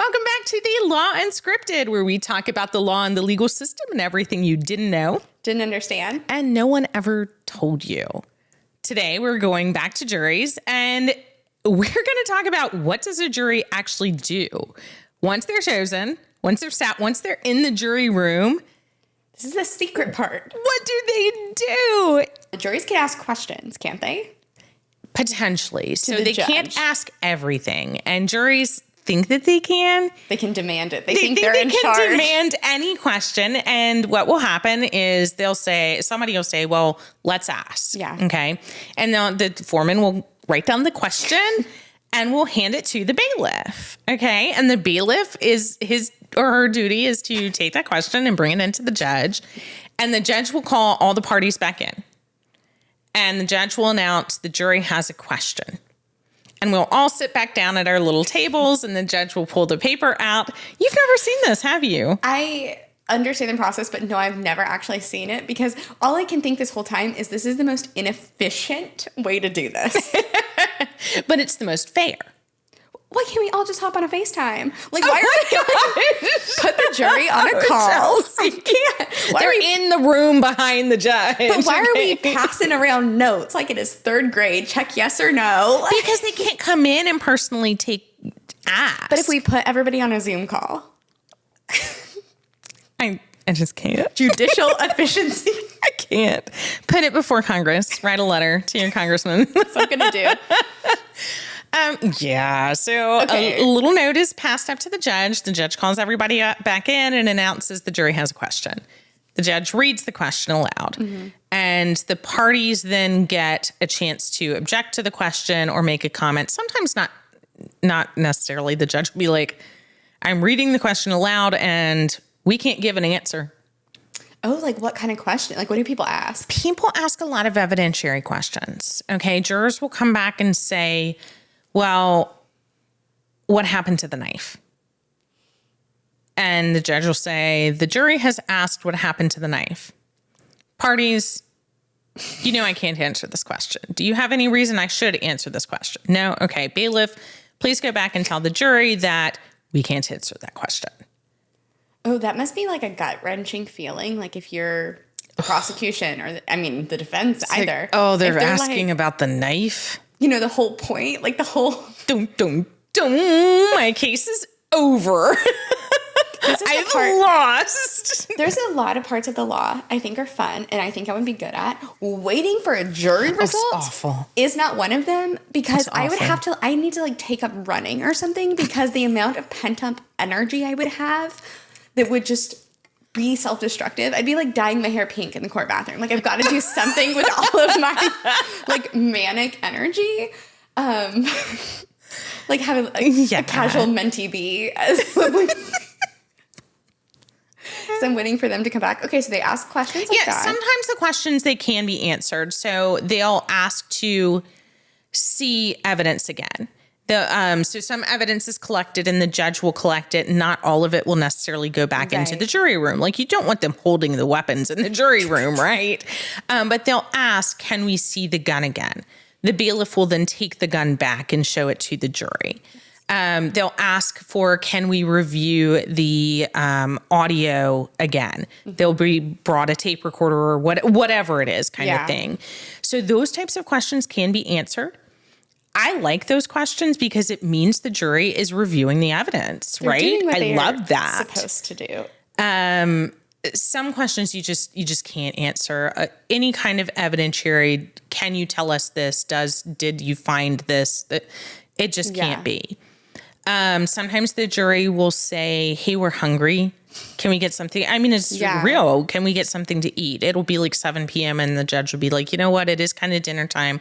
Welcome back to the Law Unscripted, where we talk about the law and the legal system and everything you didn't know. Didn't understand. And no one ever told you. Today, we're going back to juries, and we're going to talk about what does a jury actually do once they're chosen, once they're sat, once they're in the jury room. This is the secret part. What do they do? The juries can ask questions, can't they? Potentially. So the they judge. can't ask everything. And juries think that they can. They can demand it. They They think they're in can charge. demand any question. And what will happen is somebody will say, well, let's ask. Yeah. Okay. And the foreman will write down the question and we'll hand it to the bailiff. Okay. And the bailiff is his or her duty is to take that question and bring it into the judge. And the judge will call all the parties back in. And the judge will announce the jury has a question. And we'll all sit back down at our little tables and the judge will pull the paper out. You've never seen this, have you? I understand the process, but no, I've never actually seen it because all I can think this whole time is this is the most inefficient way to do this. But it's the most fair. Why can't we all just hop on a FaceTime? Like, why are we put the jury on a call? Chelsey. I can't. They're in the room behind the judge. But why are we passing around notes like it is third grade? Check yes or no. Because they can't come in and personally ask. But if we put everybody on a Zoom call, I just can't. judicial efficiency. I can't. Put it before Congress. Write a letter to your congressman. That's what I'm going to do. Yeah. So Okay. a little note is passed up to the judge. The judge calls everybody back in and announces the jury has a question. The judge reads the question aloud. Mm-hmm. And the parties then get a chance to object to the question or make a comment. Sometimes not necessarily. The judge will be like, I'm reading the question aloud and we can't give an answer. Oh, like what kind of question? Like what do people ask? People ask a lot of evidentiary questions. Okay. Jurors will come back and say, well, what happened to the knife? And the judge will say, the jury has asked what happened to the knife. Parties, I can't answer this question. Do you have any reason I should answer this question? No? Okay. Bailiff, please go back and tell the jury that we can't answer that question. Oh, that must be like a gut-wrenching feeling. Like if you're the prosecution or, the defense either. They're If asking like, about the knife? the whole point, like the whole... Dun, dun, dun, my case is over. I've lost. There's a lot of parts of the law I think are fun and I think I would be good at. Waiting for a jury result awful. is not one of them because That's I need to like take up running or something because the amount of pent up energy I would have that would just be self-destructive. I'd be like dyeing my hair pink in the court bathroom. Like I've got to do something with all of my like manic energy. Like having a casual mentee bee as so I'm waiting for them to come back. Okay, so they ask questions like that. Sometimes the questions, they can be answered. So they'll ask to see evidence again. So some evidence is collected and the judge will collect it. Not all of it will necessarily go back into the jury room. Like you don't want them holding the weapons in the jury room, right? But they'll ask, can we see the gun again? The bailiff will then take the gun back and show it to the jury. They'll ask for, can we review the audio again? Mm-hmm. They'll be brought a tape recorder or whatever it is kind of thing. So those types of questions can be answered. I like those questions because it means the jury is reviewing the evidence, They're right? doing what I love that. Supposed to do. Some questions you just can't answer. Any kind of evidentiary, can you tell us this? Did you find this? It just can't be. Sometimes the jury will say, hey, we're hungry. Can we get something? It's real. Can we get something to eat? It'll be like 7 p.m. and the judge will be like, you know what? It is kind of dinner time.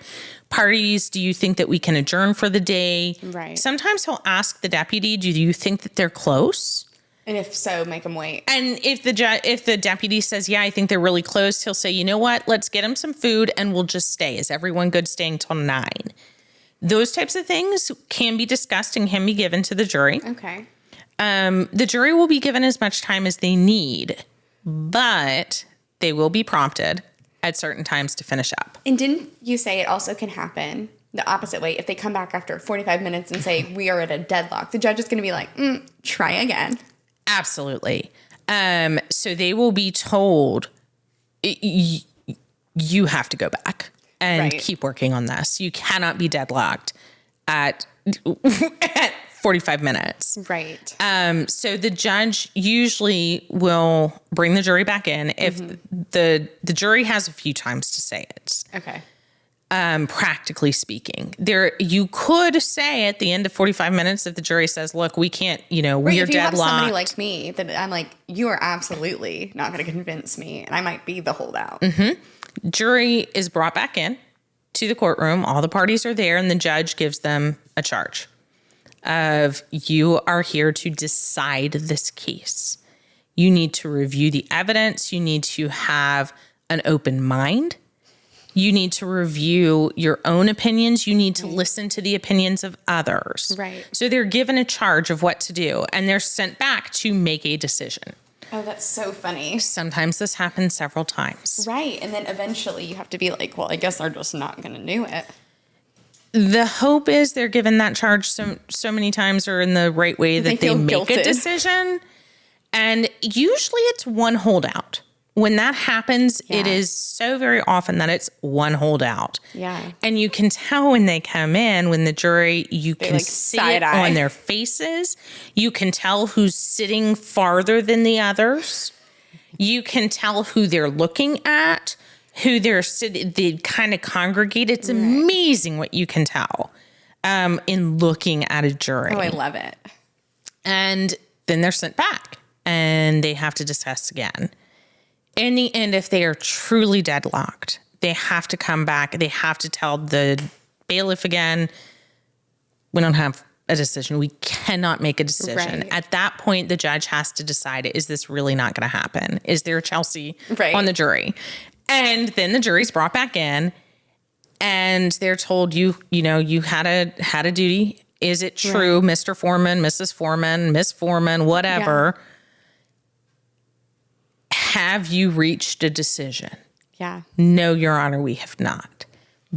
Parties, do you think that we can adjourn for the day? Right. Sometimes he'll ask the deputy, do you think that they're close? And if so, make them wait. And if the deputy says, yeah, I think they're really close, he'll say, you know what? Let's get them some food and we'll just stay. Is everyone good staying till 9? Those types of things can be discussed and can be given to the jury. Okay. The jury will be given as much time as they need, but they will be prompted at certain times to finish up. And didn't you say it also can happen the opposite way. If they come back after 45 minutes and say, we are at a deadlock, the judge is going to be like, try again. Absolutely. So they will be told, you have to go back and keep working on this. You cannot be deadlocked at 45 minutes. Right. So the judge usually will bring the jury back in if the jury has a few times to say it. Okay. Practically speaking, you could say at the end of 45 minutes if the jury says, look, we can't, we are deadlocked. If you have somebody like me that I'm like, you are absolutely not going to convince me, and I might be the holdout. Jury is brought back in to the courtroom. All the parties are there, and the judge gives them a charge of, you are here to decide this case. You need to review the evidence. You need to have an open mind. You need to review your own opinions. You need to listen to the opinions of others. Right. So they're given a charge of what to do, and they're sent back to make a decision. Oh, that's so funny. Sometimes this happens several times. Right. And then eventually you have to be like, well, I guess they're just not going to do it. The hope is they're given that charge so many times or in the right way that they make guilted. A decision. And usually it's one holdout. When that happens, it is so very often that it's one holdout. Yeah. And you can tell when they come in, when the jury, you can see it on their faces. You can tell who's sitting farther than the others. You can tell who they're looking at, who they're sitting, they kind of congregate. It's amazing what you can tell in looking at a jury. Oh, I love it. And then they're sent back and they have to discuss again. In the end, if they are truly deadlocked, they have to come back. They have to tell the bailiff again, we don't have a decision. We cannot make a decision. Right. At that point, the judge has to decide, is this really not going to happen? Is there a Chelsey on the jury? And then the jury's brought back in and they're told, you had a duty. Is it true, Mr. Foreman, Mrs. Foreman, Miss Foreman, whatever? Yeah. Have you reached a decision? Yeah. No, Your Honor, we have not.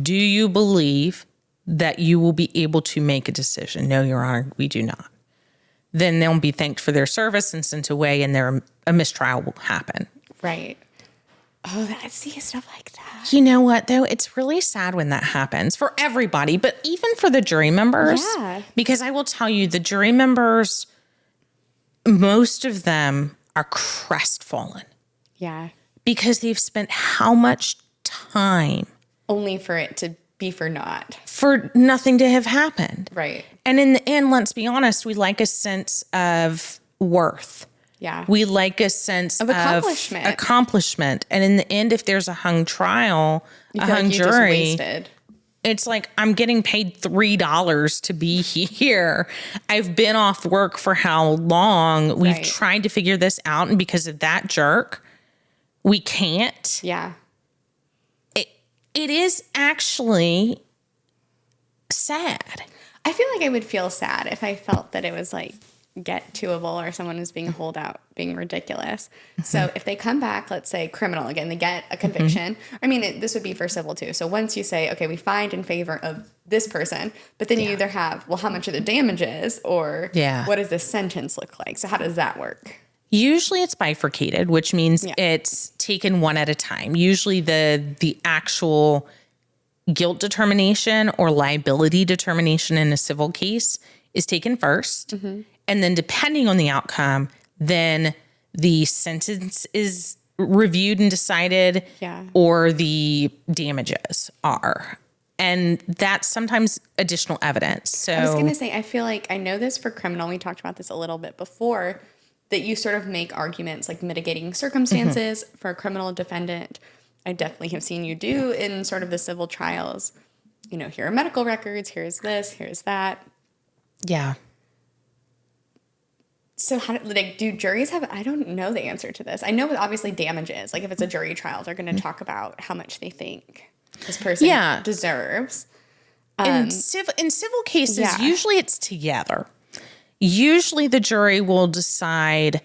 Do you believe that you will be able to make a decision? No, Your Honor, we do not. Then they'll be thanked for their service and sent away, and a mistrial will happen. Right. Oh, I see stuff like that. You know what, though? It's really sad when that happens for everybody, but even for the jury members. Yeah. Because I will tell you, the jury members, most of them are crestfallen. Yeah. Because they've spent how much time? Only for it to be for naught. For nothing to have happened. Right. And in the end, let's be honest, we like a sense of worth. Yeah. We like a sense of accomplishment. And in the end, if there's a hung trial, a hung jury, it's like, I'm getting paid $3 to be here. I've been off work for how long? We've tried to figure this out. And because of that jerk, we can't. Yeah. It is actually sad. I feel like I would feel sad if I felt that it was like get toable or someone who's being a holdout, being ridiculous. Mm-hmm. So if they come back, let's say criminal again, they get a conviction. Mm-hmm. I mean, this would be for civil too. So once you say, okay, we find in favor of this person, but then you either have, well, how much are the damages or what does the sentence look like? So how does that work? Usually it's bifurcated, which means it's taken one at a time. Usually the actual guilt determination or liability determination in a civil case is taken first. Mm-hmm. And then depending on the outcome, then the sentence is reviewed and decided or the damages are. And that's sometimes additional evidence. So I was going to say, I feel like I know this for criminal. We talked about this a little bit before, that you sort of make arguments like mitigating circumstances for a criminal defendant. I definitely have seen you do in sort of the civil trials. You know, here are medical records, here's this, here's that. Yeah. So how do juries have, I don't know the answer to this. I know obviously damages, like if it's a jury trial, they're going to talk about how much they think this person deserves. In civil cases, usually it's together. Usually the jury will decide,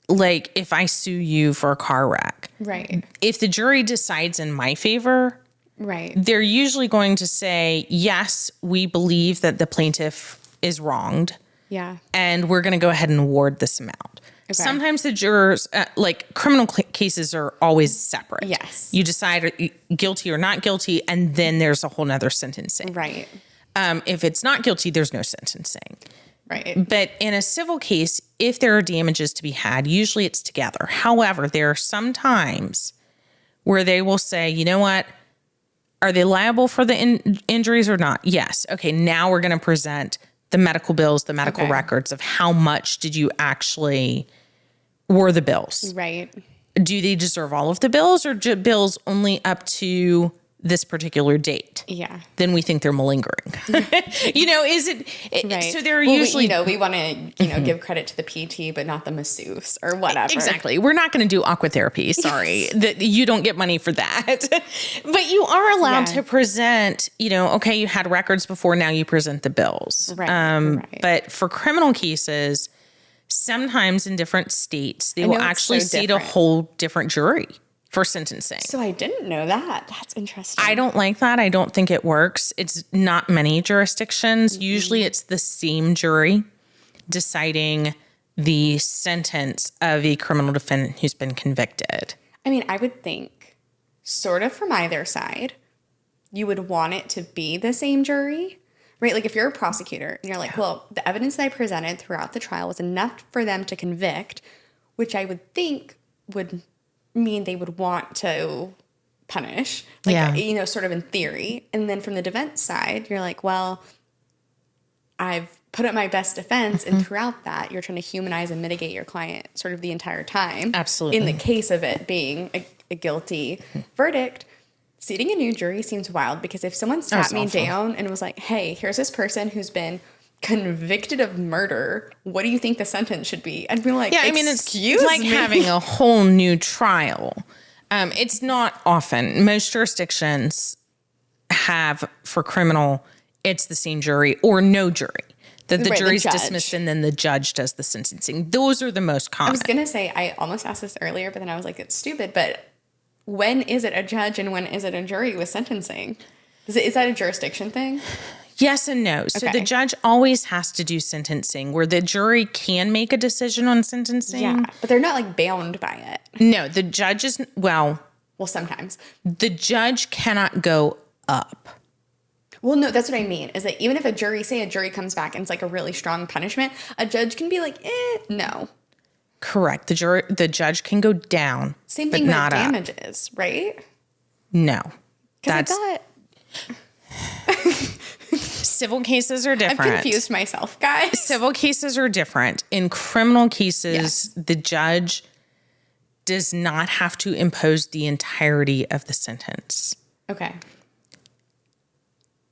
like, if I sue you for a car wreck. Right. If the jury decides in my favor, Right. they're usually going to say, yes, we believe that the plaintiff is wronged. Yeah. And we're going to go ahead and award this amount. Okay. Sometimes the jurors, like criminal cases are always separate. Yes. You decide guilty or not guilty, and then there's a whole nother sentencing. Right. If it's not guilty, there's no sentencing. Right. But in a civil case, if there are damages to be had, usually it's together. However, there are some times where they will say, you know what? Are they liable for the injuries or not? Yes. Okay, now we're going to present the medical bills, the medical records of how much did you actually were the bills. Right. Do they deserve all of the bills or bills only up to this particular date? Yeah. Then we think they're malingering. Is it? Right. So they're usually, we want to, give credit to the PT, but not the masseuse or whatever. Exactly. We're not going to do aqua therapy. Sorry that you don't get money for that, but you are allowed to present, okay, you had records before, now you present the bills. Right. But for criminal cases, sometimes in different states, they will actually seat a whole different jury for sentencing. So I didn't know that. That's interesting. I don't like that. I don't think it works. It's not many jurisdictions. Mm-hmm. Usually it's the same jury deciding the sentence of a criminal defendant who's been convicted. I mean, I would think sort of from either side, you would want it to be the same jury, right? Like if you're a prosecutor and you're like, well, the evidence that I presented throughout the trial was enough for them to convict, which I would think would mean they would want to punish, sort of in theory. And then from the defense side, you're like, well, I've put up my best defense. And throughout that, you're trying to humanize and mitigate your client sort of the entire time. Absolutely. In the case of it being a guilty verdict, seating a new jury seems wild because if someone sat me down and was like, hey, here's this person who's been convicted of murder, what do you think the sentence should be? I'd be like, it's like having a whole new trial. It's not often. Most jurisdictions have for criminal, it's the same jury or no jury. That the jury's dismissed and then the judge does the sentencing. Those are the most common. I was going to say, I almost asked this earlier, but then I was like, it's stupid. But when is it a judge and when is it a jury with sentencing? Is that a jurisdiction thing? Yes and no. So the judge always has to do sentencing where the jury can make a decision on sentencing. Yeah, but they're not like bound by it. No, the judge is, well, sometimes. The judge cannot go up. Well, no, that's what I mean, is that even if a jury comes back and it's like a really strong punishment, a judge can be like, no. Correct. The judge can go down. Same thing with damages, right? No. Because I thought... Civil cases are different. I've confused myself, guys. Civil cases are different. In criminal cases, the judge does not have to impose the entirety of the sentence. Okay.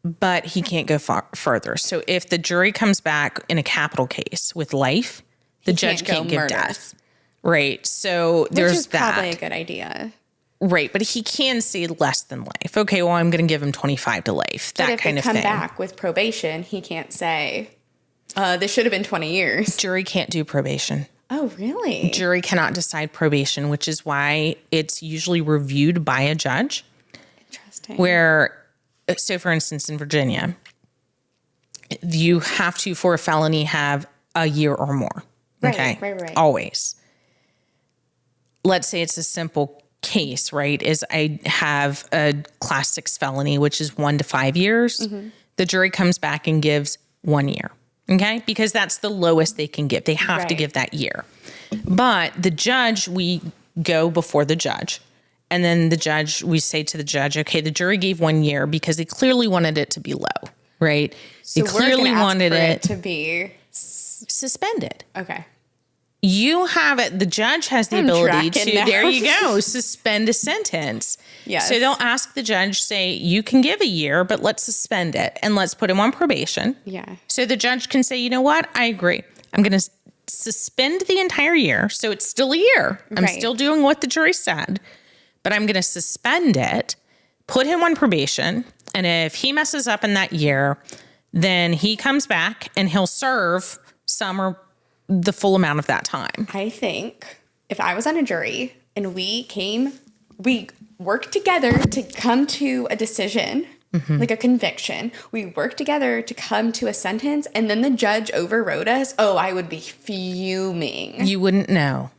But he can't go further. So if the jury comes back in a capital case with life, the judge can't give death. Right. So there's that. Which is probably a good idea. Right, but he can say less than life. Okay, well, I'm going to give him 25 to life. That kind of thing. But if they come back with probation, he can't say, this should have been 20 years. Jury can't do probation. Oh, really? Jury cannot decide probation, which is why it's usually reviewed by a judge. Interesting. So for instance, in Virginia, you have to, for a felony, have a year or more. Okay? Right. Always. Let's say it's a simple case, right, is I have a class 6 felony, which is 1 to 5 years. Mm-hmm. The jury comes back and gives 1 year. Okay. Because that's the lowest they can give. They have to give that year. But the judge, we go before the judge. And then we say to the judge, okay, the jury gave 1 year because they clearly wanted it to be low, right? So they clearly wanted it to be suspended. Okay. You have it. The judge has the ability to, there you go, suspend a sentence. Yes. So they'll ask the judge, say, you can give a year, but let's suspend it and let's put him on probation. Yeah. So the judge can say, you know what? I agree. I'm going to suspend the entire year. So it's still a year. I'm still doing what the jury said, but I'm going to suspend it, put him on probation. And if he messes up in that year, then he comes back and he'll serve some or the full amount of that time. I think if I was on a jury and we came we work together to come to a decision, like a conviction. We work together to come to a sentence, and then the judge overrode us. Oh, I would be fuming. You wouldn't know.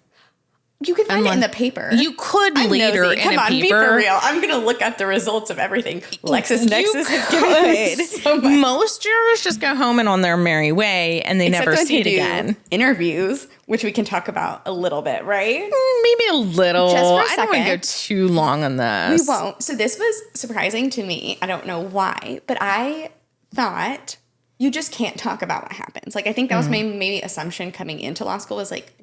You could find it in the paper. You could later nosy. in Come a on, paper. be for real. I'm going to look up the results of everything. LexisNexis has given me so much. Most jurors just go home and on their merry way, and they never see it again. Interviews, which we can talk about a little bit, right? Maybe a little. Just for a I don't want to go second. too long on this. We won't. So this was surprising to me. I don't know why, but I thought you just can't talk about what happens. Like, I think that was my maybe assumption coming into law school was like,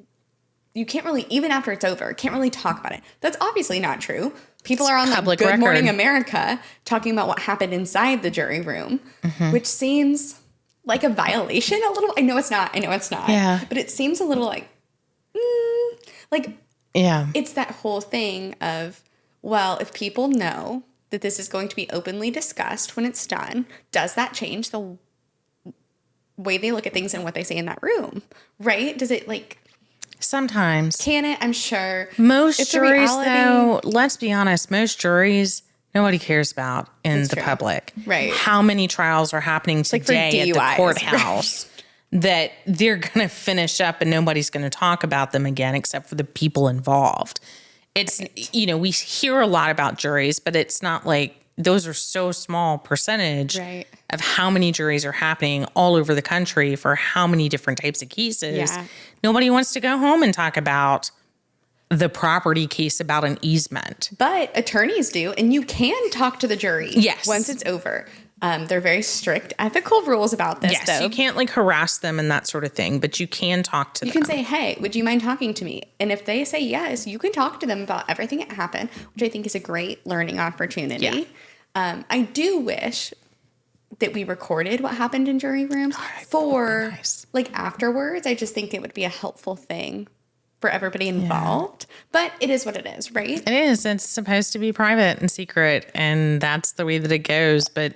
you can't really, even after it's over, can't really talk about it. That's obviously not true. People are on public Good record. Morning America talking about what happened inside the jury room, which seems like a violation a little. I know it's not. Yeah. But it seems a little like, Yeah. it's that whole thing of, well, if people know that this is going to be openly discussed when it's done, does that change the way they look at things and what they say in that room? Right? Does it like... Sometimes. Can it? I'm sure. Most It's a juries, reality. though, let's be honest, most juries, nobody cares about in That's the true. public. Right. How many trials are happening like for today at the DUIs, courthouse that they're going to finish up and nobody's going to talk about them again except for the people involved? It's, we hear a lot about juries, but it's not like those are so small percentage Right. of how many juries are happening all over the country for how many different types of cases. Yeah. Nobody wants to go home and talk about the property case about an easement. But attorneys do, and you can talk to the jury Yes. once it's over. They're very strict ethical rules about this, Yes, though. you can't like harass them and that sort of thing, but you can talk to them. You can say, hey, would you mind talking to me? And if they say yes, you can talk to them about everything that happened, which I think is a great learning opportunity. Yeah. I do wish that we recorded what happened in jury rooms for nice. like afterwards. I just think it would be a helpful thing for everybody involved. But it is what it is, right? It is. It's supposed to be private and secret, and that's the way that it goes. But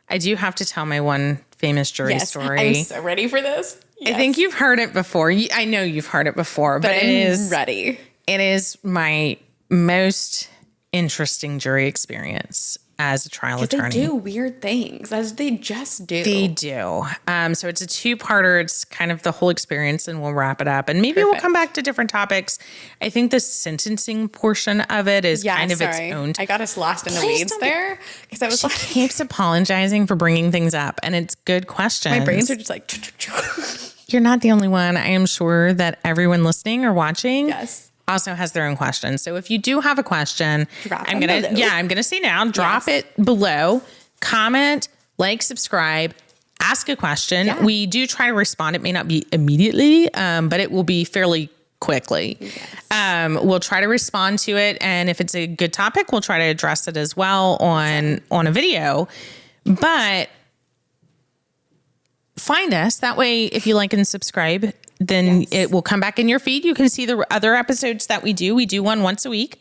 I do have to tell my one famous jury story. I'm so ready for this. I think you've heard it before. I know you've heard it before, but I'm ready. It is my most interesting jury experience as a trial attorney. They do weird things, as they just do. They do. So it's a two-parter. It's kind of the whole experience, and we'll wrap it up. And maybe we'll come back to different topics. I think the sentencing portion of it is kind of its own. I got us lost in the Please weeds don't there because I was She like, keeps apologizing for bringing things up, and it's good questions. my brains are just like, You're not the only one. I am sure that everyone listening or watching yes. also has their own questions. So if you do have a question, Drop I'm them gonna below. I'm gonna say now, drop Yes. it below, comment, like, subscribe, ask a question. Yeah. We do try to respond. It may not be immediately, but it will be fairly quickly. Yes. We'll try to respond to it, and if it's a good topic, we'll try to address it as well on a video. But find us that way. If you like and subscribe, then it will come back in your feed. You can see the other episodes that we do. We do one once a week.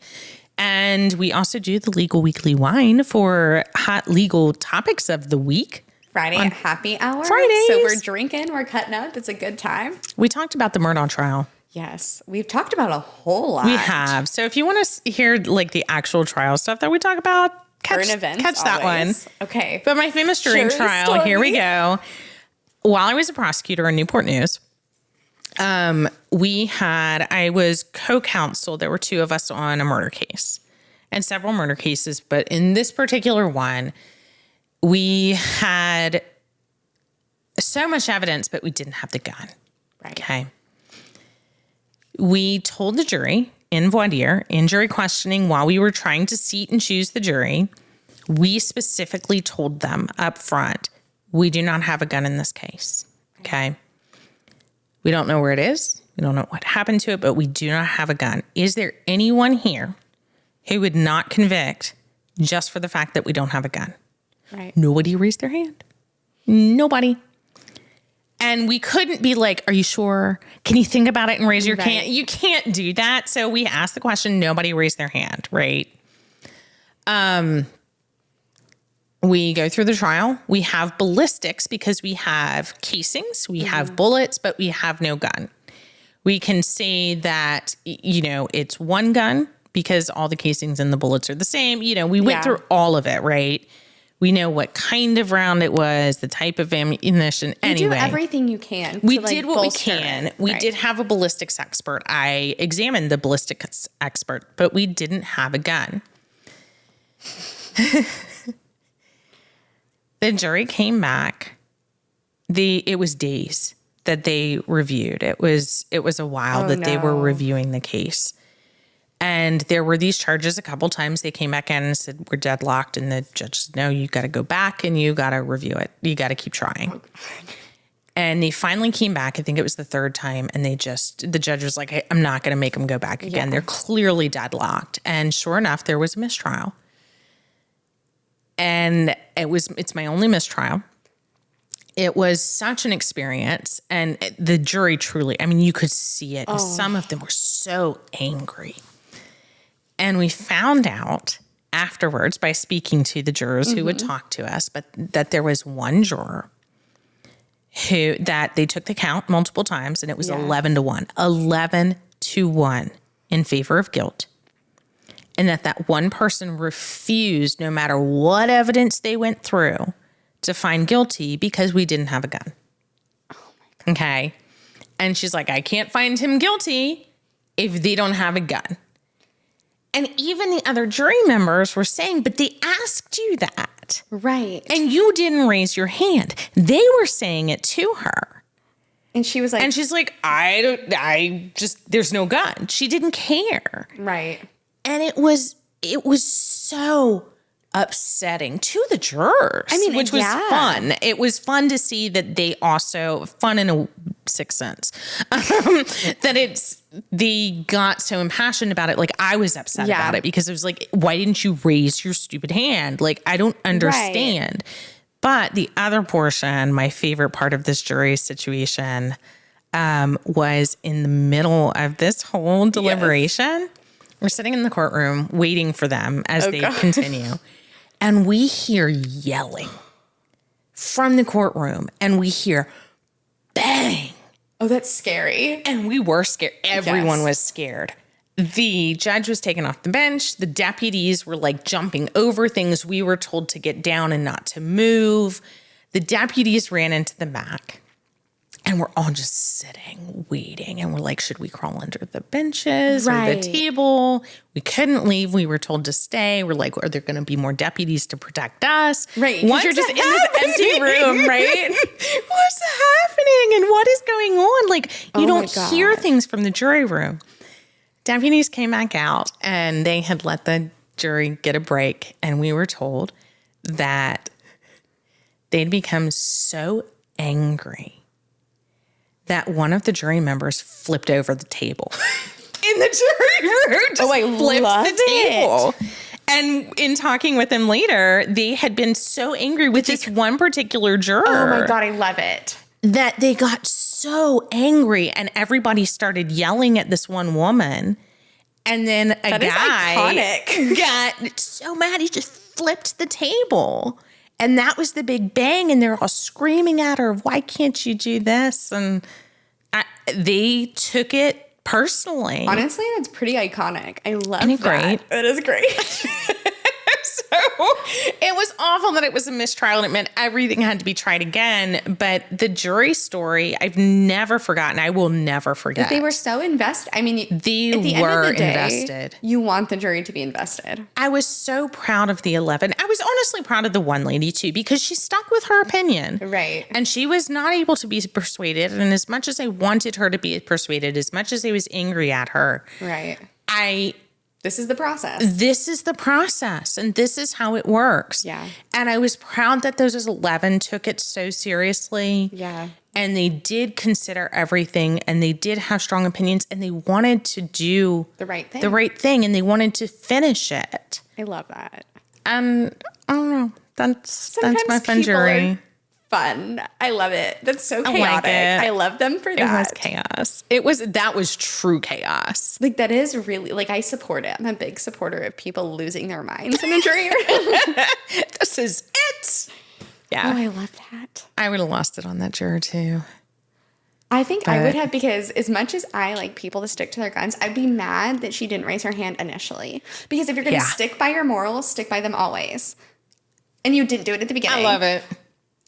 And we also do the Legal Weekly Wine for hot legal topics of the week. Friday at happy hour. Fridays. So we're drinking, we're cutting up. It's a good time. We talked about the Murdaugh trial. Yes. We've talked about a whole lot. We have. So if you want to hear like the actual trial stuff that we talk about, catch that one. Okay. But my famous jury Jury trial, here we story. go. While I was a prosecutor in Newport News, I was co-counsel. There were two of us on a murder case and several murder cases. But in this particular one, we had so much evidence, but we didn't have the gun. Right. Okay. We told the jury in voir dire, in jury questioning, while we were trying to seat and choose the jury, we specifically told them up front, we do not have a gun in this case. Okay. We don't know where it is. We don't know what happened to it, but we do not have a gun. Is there anyone here who would not convict just for the fact that we don't have a gun? Right. Nobody raised their hand. Nobody. And we couldn't be like, are you sure? Can you think about it and raise your hand? You can't do that. So we asked the question. Nobody raised their hand, right? We go through the trial. We have ballistics because we have casings. We have bullets, but we have no gun. We can say that, it's one gun because all the casings and the bullets are the same. You know, we went Yeah. through all of it, right? We know what kind of round it was, the type of ammunition. You Anyway, do everything you can. we to, like, did what we bolster can. it, We right? did have a ballistics expert. I examined the ballistics expert, but we didn't have a gun. The jury came back. It was days that they reviewed. It was a while that they were no. reviewing the case. And there were these charges a couple times. They came back in and said, we're deadlocked. And the judge said, no, you got to go back and you got to review it. You got to keep trying. And they finally came back. I think it was the third time. And the judge was like, hey, I'm not going to make them go back again. Yeah. They're clearly deadlocked. And sure enough, there was a mistrial. And it's my only mistrial. It was such an experience. And the jury truly, I mean, you could see it. And some of them were so angry. And we found out afterwards by speaking to the jurors who would talk to us, but that there was one juror that they took the count multiple times, and it was 11-1, 11-1 in favor of guilt. And that one person refused, no matter what evidence they went through, to find guilty because we didn't have a gun. Oh my God. Okay. And she's like, I can't find him guilty if they don't have a gun. And even the other jury members were saying, but they asked you that. Right. And you didn't raise your hand. They were saying it to her. And she was like, And she's like, there's no gun. She didn't care. right. And it was so upsetting to the jurors. I mean, which was yeah. fun. It was fun to see that they also, fun in a sixth sense, that they got so impassioned about it. Like, I was upset about it because it was like, why didn't you raise your stupid hand? Like, I don't understand. Right. But the other portion, my favorite part of this jury situation, was in the middle of this whole deliberation. Yes. We're sitting in the courtroom waiting for them as they continue. And we hear yelling from the courtroom, and we hear bang. Oh, that's scary. And we were scared. Everyone was scared. The judge was taken off the bench. The deputies were like jumping over things. We were told to get down and not to move. The deputies ran into the back. And we're all just sitting, waiting. And we're like, should we crawl under the benches or the table? We couldn't leave. We were told to stay. We're like, are there going to be more deputies to protect us? Right. Because you're just in this empty room, right? What's happening? And what is going on? Like, you don't hear things from the jury room. Deputies came back out, and they had let the jury get a break. And we were told that they'd become so angry that one of the jury members flipped over the table in the jury room. Just flipped the table. And in talking with them later, they had been so angry with this one particular juror. Oh my God, I love it. That they got so angry, and everybody started yelling at this one woman. And then a guy got so mad, he just flipped the table. And that was the big bang, and they're all screaming at her, why can't you do this? And they took it personally. Honestly, that's pretty iconic. I love Isn't it great? It is great. So it was awful that it was a mistrial, and it meant everything had to be tried again. But the jury story, I've never forgotten. I will never forget. But they were so invested. I mean, they at the were end of the day, invested. You want the jury to be invested. I was so proud of the 11. I was honestly proud of the one lady too, because she stuck with her opinion. Right. And she was not able to be persuaded. And as much as I wanted her to be persuaded, as much as I was angry at her, right. This is the process. And this is how it works. Yeah. And I was proud that those 11 took it so seriously. Yeah. And they did consider everything, and they did have strong opinions, and they wanted to do the right thing. And they wanted to finish it. I love that. And I don't know. That's my fun jury. Fun. I love it. That's so chaotic. I love them for that. It was chaos. That was true chaos. Like, that is really, like, I support it. I'm a big supporter of people losing their minds in a jury. This is it. Yeah. Oh, I love that. I would have lost it on that juror too. I think I would have, because as much as I like people to stick to their guns, I'd be mad that she didn't raise her hand initially. Because if you're going to stick by your morals, stick by them always. And you didn't do it at the beginning. I love it.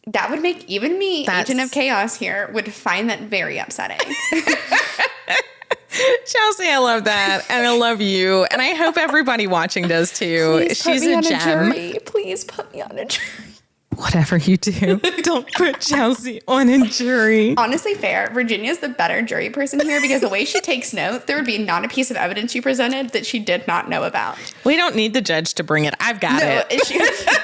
That would make even me, agent of chaos here, would find that very upsetting. Chelsey, I love that. And I love you. And I hope everybody watching does too. Please She's put me a on gem. jury. Please put me on a jury. Whatever you do, don't put Chelsey on a jury. Honestly, fair. Virginia's the better jury person here because the way she takes notes, there would be not a piece of evidence you presented that she did not know about. We don't need the judge to bring it. I've got it.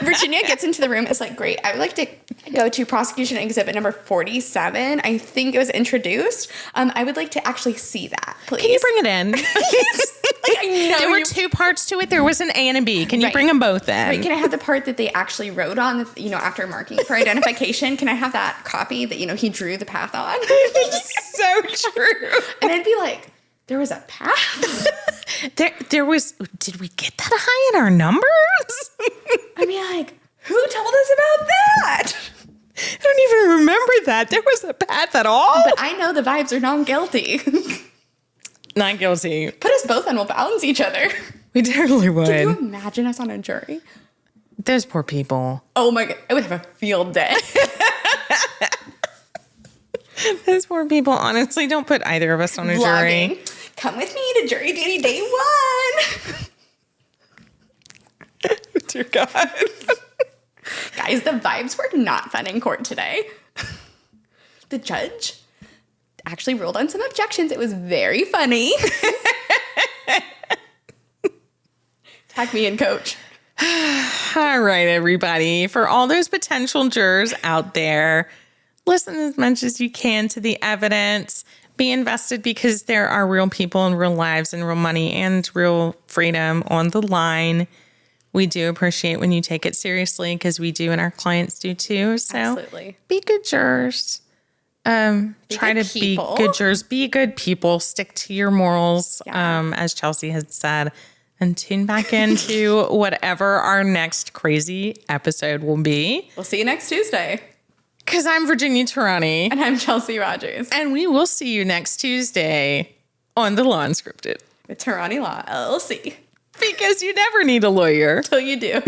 Virginia gets into the room. It's like, great. I would like to go to prosecution exhibit number 47. I think it was introduced. I would like to actually see that, please. Can you bring it in? Like, I know there were two parts to it. There was an A and a B. Can you bring them both in? Right. Can I have the part that they actually wrote on, after marking for identification? Can I have that copy that, he drew the path on? So true. And I'd be like, there was a path? There was, did we get that high in our numbers? I mean, like, who told us about that? I don't even remember that. There was a path at all. But I know the vibes are non-guilty. Not guilty. Put us both on, we'll balance each other. We totally would. Can you imagine us on a jury? Those poor people. Oh my God, I would have a field day. Those poor people, honestly, don't put either of us on a jury. Come with me to jury duty day 1. Dear God. Guys, the vibes were not fun in court today. The judge actually ruled on some objections. It was very funny. Tag me in, coach. All right, everybody. For all those potential jurors out there, listen as much as you can to the evidence. Be invested because there are real people and real lives and real money and real freedom on the line. We do appreciate when you take it seriously because we do and our clients do too. So Absolutely. Be good jurors. Try to be good jurors. Be good people. Stick to your morals, as Chelsey has said. And tune back into whatever our next crazy episode will be. We'll see you next Tuesday. Because I'm Virginia Tehrani. And I'm Chelsey Rogers. And we will see you next Tuesday on the Law Unscripted. With Tehrani Law, LLC. Because you never need a lawyer. Till you do.